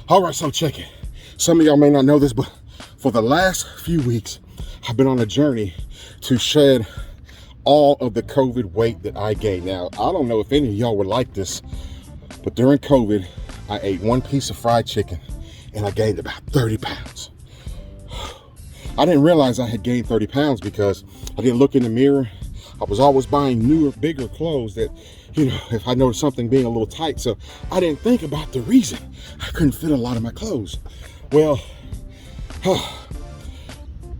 All right, so check it. Some of y'all may not know this, but for the last few weeks, I've been on a journey to shed all of the COVID weight that I gained. Now, I don't know if any of y'all would like this, but during COVID, I ate one piece of fried chicken and I gained about 30 pounds. I didn't realize I had gained 30 pounds because I didn't look in the mirror. I was always buying newer, bigger clothes that, if I noticed something being a little tight. So I didn't think about the reason I couldn't fit a lot of my clothes. Well,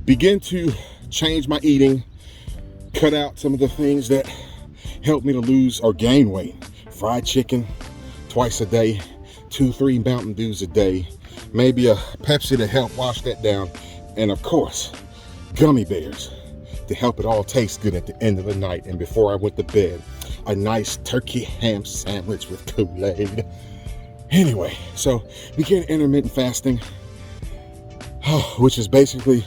begin to change my eating, cut out some of the things that helped me to lose or gain weight. Fried chicken twice a day, 2-3 Mountain Dews a day, maybe a Pepsi to help wash that down, and of course, gummy bears to help it all taste good at the end of the night. And before I went to bed, a nice turkey ham sandwich with Kool-Aid. Anyway, so began intermittent fasting, which is basically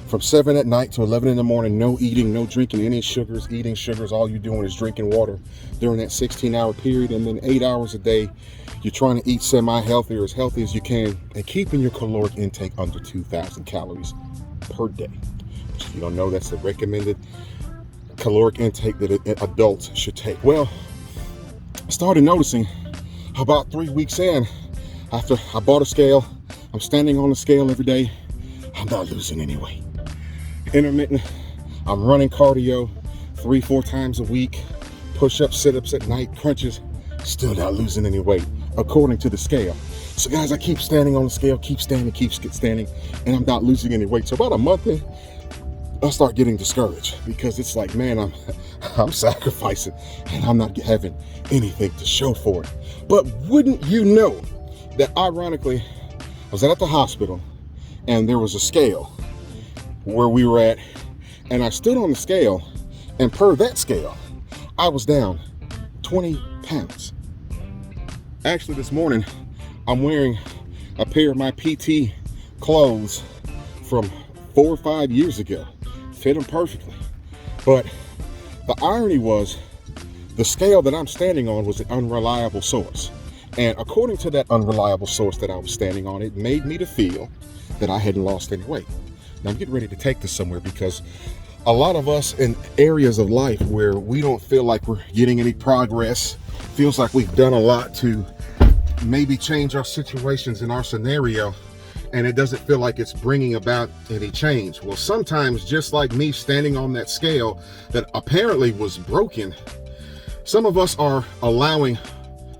from 7 at night to 11 in the morning, no eating, no drinking any sugars, eating sugars. All you're doing is drinking water during that 16-hour period. And then 8 hours a day, you're trying to eat semi-healthy or as healthy as you can and keeping your caloric intake under 2,000 calories per day. If you don't know, that's the recommended caloric intake that adults should take. Well, I started noticing about 3 weeks in, after I bought a scale, I'm standing on the scale every day, I'm not losing any weight. Intermittent, I'm running cardio 3-4 times a week, push-ups, sit-ups at night, crunches, still not losing any weight, according to the scale. So guys, I keep standing on the scale, keep standing, and I'm not losing any weight. So about a month in, I start getting discouraged because it's like, man, I'm sacrificing and I'm not having anything to show for it. But wouldn't you know that ironically, I was at the hospital and there was a scale where we were at, and I stood on the scale, and per that scale, I was down 20 pounds. Actually, this morning, I'm wearing a pair of my PT clothes from 4 or 5 years ago. Fit them perfectly. But the irony was, the scale that I'm standing on was an unreliable source. And according to that unreliable source that I was standing on, it made me to feel that I hadn't lost any weight. Now I'm getting ready to take this somewhere because a lot of us in areas of life where we don't feel like we're getting any progress, feels like we've done a lot to maybe change our situations in our scenario, and it doesn't feel like it's bringing about any change. Well, sometimes, just like me standing on that scale that apparently was broken, some of us are allowing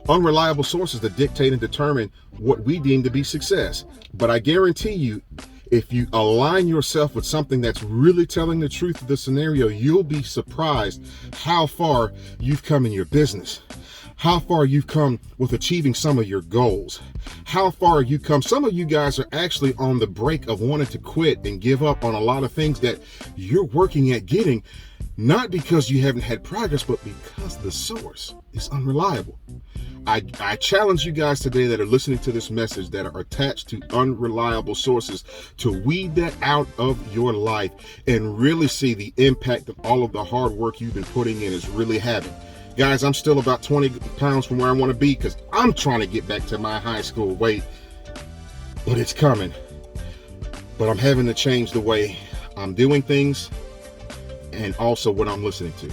unreliable sources to dictate and determine what we deem to be success. But I guarantee you, if you align yourself with something that's really telling the truth of the scenario, you'll be surprised how far you've come in your business, how far you've come with achieving some of your goals, how far you come. Some of you guys are actually on the brink of wanting to quit and give up on a lot of things that you're working at getting, not because you haven't had progress, but because the source is unreliable. I challenge you guys today that are listening to this message, that are attached to unreliable sources, to weed that out of your life and really see the impact of all of the hard work you've been putting in is really having. Guys, I'm still about 20 pounds from where I want to be because I'm trying to get back to my high school weight, but it's coming. But I'm having to change the way I'm doing things and also what I'm listening to.